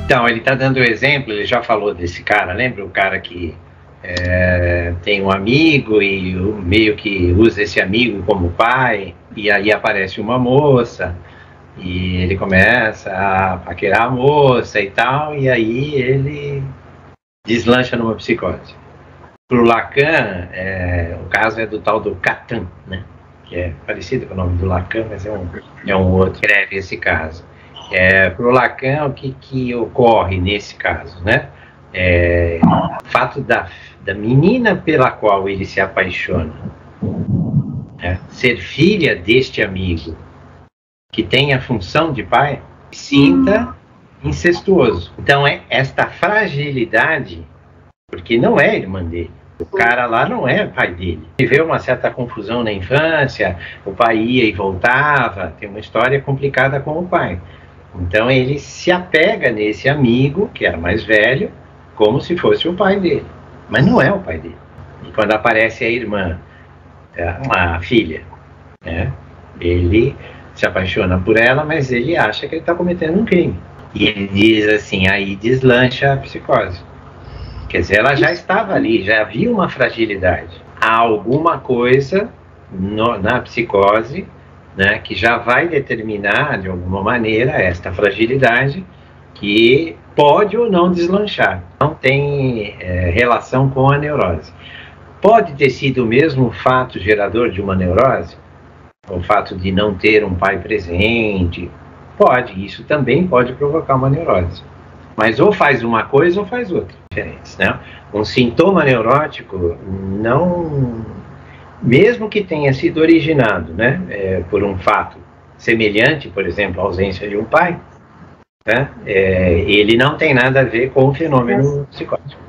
Então, ele está dando o exemplo, ele já falou desse cara, lembra o cara que tem um amigo e meio que usa esse amigo como pai, e aí aparece uma moça, e ele começa a paquerar a moça e tal, e aí ele deslancha numa psicose. Para o Lacan, o caso é do tal do Catan, né? Que é parecido com o nome do Lacan, mas é um outro que escreve esse caso. Para o Lacan, o que ocorre nesse caso, né? O fato da menina pela qual ele se apaixona ser filha deste amigo que tem a função de pai, sinta incestuoso. Então esta fragilidade, porque não é irmã dele, o cara lá não é pai dele. Viveu uma certa confusão na infância, o pai ia e voltava, tem uma história complicada com o pai. Então ele se apega nesse amigo, que era mais velho, como se fosse o pai dele. Mas não é o pai dele. E quando aparece a irmã, a filha, né, ele se apaixona por ela, mas ele acha que ele está cometendo um crime. E ele diz assim, aí deslancha a psicose. Quer dizer, ela já estava ali, já havia uma fragilidade. Há alguma coisa na psicose, né, que já vai determinar, de alguma maneira, esta fragilidade que pode ou não deslanchar. Não tem relação com a neurose. Pode ter sido o mesmo fato gerador de uma neurose? O fato de não ter um pai presente? Pode, isso também pode provocar uma neurose. Mas ou faz uma coisa ou faz outra, diferentes, né? Um sintoma neurótico não... Mesmo que tenha sido originado, né, por um fato semelhante, por exemplo, a ausência de um pai, né, ele não tem nada a ver com o fenômeno psicótico.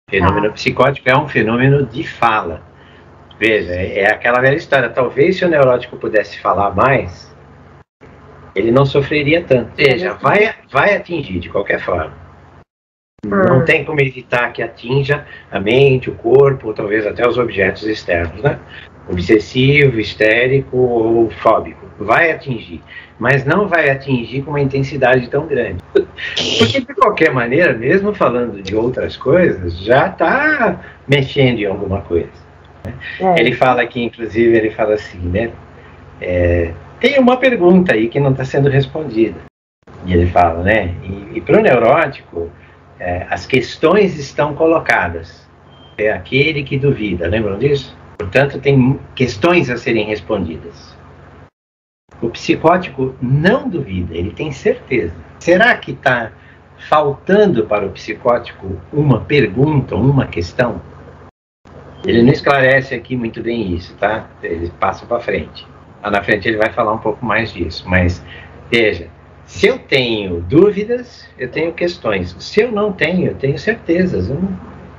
O fenômeno psicótico é um fenômeno de fala. Veja, é aquela velha história. Talvez se o neurótico pudesse falar mais, ele não sofreria tanto. Veja, vai atingir de qualquer forma. Não tem como evitar que atinja a mente, o corpo, ou talvez até os objetos externos, né? Obsessivo, histérico ou fóbico. Vai atingir, mas não vai atingir com uma intensidade tão grande. Porque, de qualquer maneira, mesmo falando de outras coisas, já está mexendo em alguma coisa. Né? Ele fala aqui, inclusive, ele fala assim, né? Tem uma pergunta aí que não está sendo respondida. E ele fala, né? E para o neurótico, as questões estão colocadas. É aquele que duvida, lembram disso? Portanto, tem questões a serem respondidas. O psicótico não duvida, ele tem certeza. Será que está faltando para o psicótico uma pergunta, uma questão? Ele não esclarece aqui muito bem isso, tá? Ele passa para frente. Lá na frente ele vai falar um pouco mais disso. Mas, veja, se eu tenho dúvidas, eu tenho questões. Se eu não tenho, eu tenho certezas.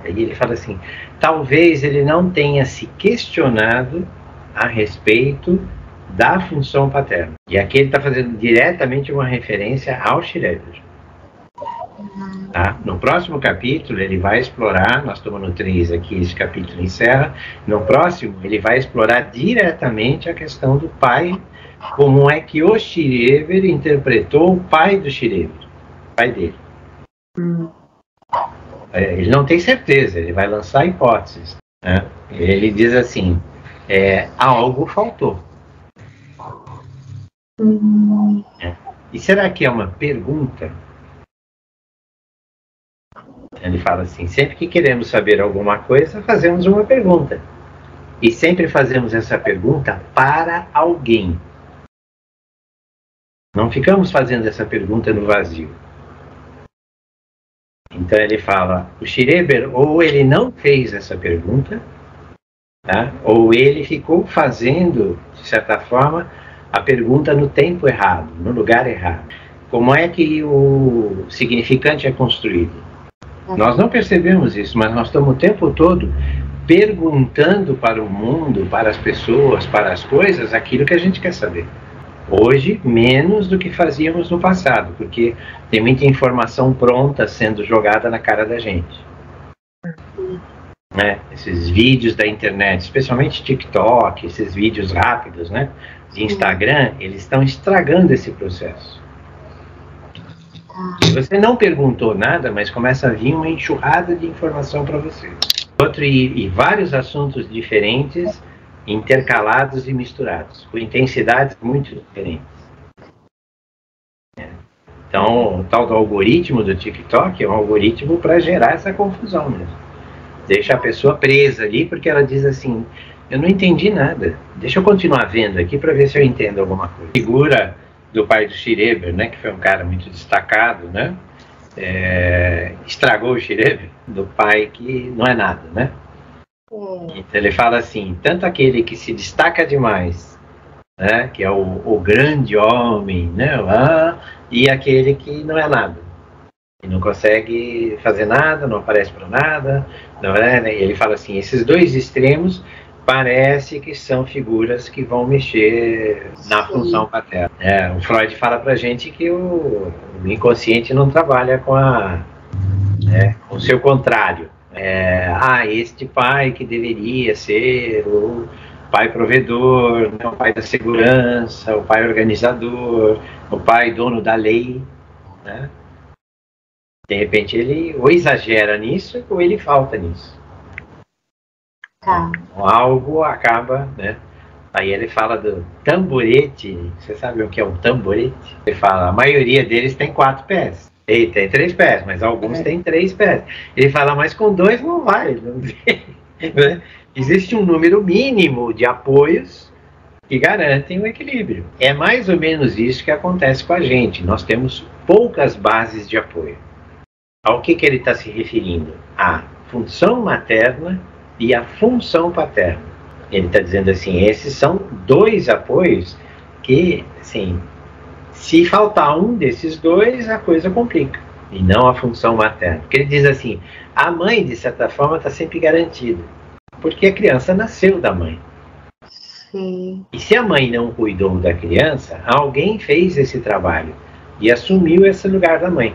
Aí ele fala assim, talvez ele não tenha se questionado a respeito da função paterna. E aqui ele está fazendo diretamente uma referência ao Schreber. Tá? No próximo capítulo ele vai explorar, nós estamos no 3 aqui, esse capítulo encerra, no próximo ele vai explorar diretamente a questão do pai, como é que o Schreber interpretou o pai do Schreber, o pai dele. Ele não tem certeza, ele vai lançar hipóteses. Né? Ele diz assim, algo faltou. E será que é uma pergunta? Ele fala assim, sempre que queremos saber alguma coisa, fazemos uma pergunta. E sempre fazemos essa pergunta para alguém. Não ficamos fazendo essa pergunta no vazio. Então ele fala, o Schreber, ou ele não fez essa pergunta, tá? Ou ele ficou fazendo, de certa forma, a pergunta no tempo errado, no lugar errado. Como é que o significante é construído? Nós não percebemos isso, mas nós estamos o tempo todo perguntando para o mundo, para as pessoas, para as coisas, aquilo que a gente quer saber. Hoje, menos do que fazíamos no passado, porque tem muita informação pronta sendo jogada na cara da gente. Né? Esses vídeos da internet, especialmente TikTok, esses vídeos rápidos, né, de Instagram, eles estão estragando esse processo. E você não perguntou nada, mas começa a vir uma enxurrada de informação para você. Outro e vários assuntos diferentes, intercalados e misturados, com intensidades muito diferentes. Então, o tal do algoritmo do TikTok é um algoritmo para gerar essa confusão mesmo. Deixa a pessoa presa ali, porque ela diz assim, eu não entendi nada, deixa eu continuar vendo aqui para ver se eu entendo alguma coisa. A figura do pai do Schreber, né, que foi um cara muito destacado, né, estragou o Schreber, do pai que não é nada, né? Então ele fala assim, tanto aquele que se destaca demais, né, que é o grande homem, né, e aquele que não é nada, e não consegue fazer nada, não aparece para nada, não é, né? E ele fala assim, esses dois extremos parece que são figuras que vão mexer na função paterna. O Freud fala pra gente que o inconsciente não trabalha com o seu contrário. Este pai que deveria ser o pai provedor, né, o pai da segurança, o pai organizador, o pai dono da lei, né? De repente ele ou exagera nisso ou ele falta nisso. Algo acaba, né? Aí ele fala do tamborete. Você sabe o que é um tamborete? Ele fala, a maioria deles tem 4 pés. Ele tem 3 pés, mas alguns têm 3 pés. Ele fala, mas com 2 não vai. Não né? Existe um número mínimo de apoios que garantem o equilíbrio. É mais ou menos isso que acontece com a gente. Nós temos poucas bases de apoio. Ao que ele está se referindo? A função materna e a função paterna. Ele está dizendo assim, esses são 2 apoios que, assim, se faltar um desses 2, a coisa complica. E não a função materna. Porque ele diz assim, a mãe, de certa forma, está sempre garantida. Porque a criança nasceu da mãe. Sim. E se a mãe não cuidou da criança, alguém fez esse trabalho e assumiu esse lugar da mãe.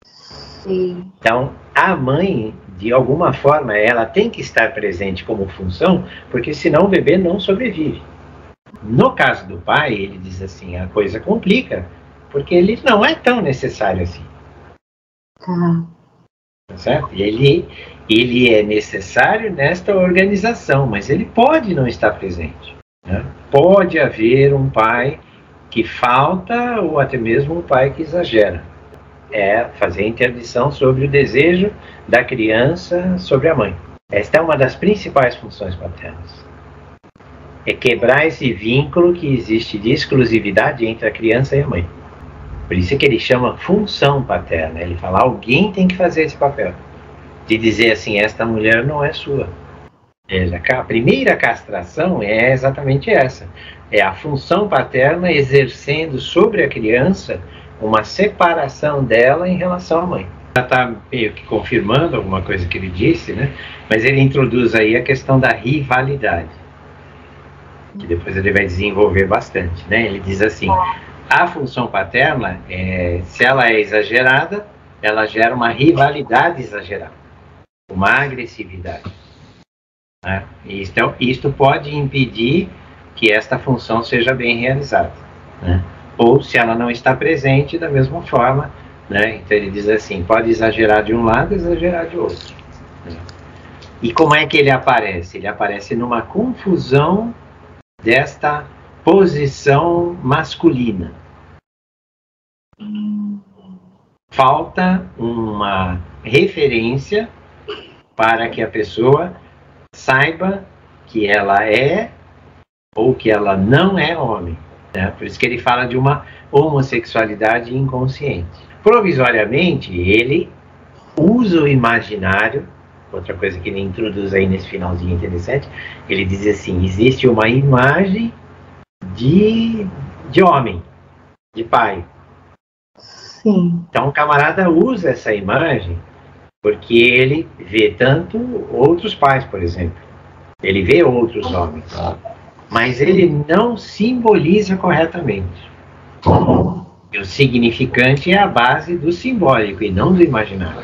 Sim. Então, a mãe, de alguma forma, ela tem que estar presente como função, porque senão o bebê não sobrevive. No caso do pai, ele diz assim, a coisa complica, porque ele não é tão necessário assim. Tá certo? E ele é necessário nesta organização, mas ele pode não estar presente. Né? Pode haver um pai que falta, ou até mesmo um pai que exagera. Fazer interdição sobre o desejo da criança sobre a mãe. Esta é uma das principais funções paternas. É quebrar esse vínculo que existe de exclusividade entre a criança e a mãe. Por isso é que ele chama função paterna. Ele fala, alguém tem que fazer esse papel. De dizer assim, esta mulher não é sua. A primeira castração é exatamente essa. É a função paterna exercendo sobre a criança uma separação dela em relação à mãe. Já está meio que confirmando alguma coisa que ele disse, né? Mas ele introduz aí a questão da rivalidade, que depois ele vai desenvolver bastante, né? Ele diz assim, a função paterna, se ela é exagerada, ela gera uma rivalidade exagerada, uma agressividade. Né? Isto pode impedir que esta função seja bem realizada, né? Ou se ela não está presente da mesma forma, né? Então ele diz assim, pode exagerar de um lado, exagerar de outro. Né? E como é que ele aparece? Ele aparece numa confusão desta posição masculina. Falta uma referência para que a pessoa saiba que ela é ou que ela não é homem. Por isso que ele fala de uma homossexualidade inconsciente. Provisoriamente, ele usa o imaginário, outra coisa que ele introduz aí nesse finalzinho interessante, ele diz assim, existe uma imagem de homem, de pai. Sim. Então o camarada usa essa imagem porque ele vê tanto outros pais, por exemplo. Ele vê outros homens. Mas ele não simboliza corretamente. E o significante é a base do simbólico e não do imaginário.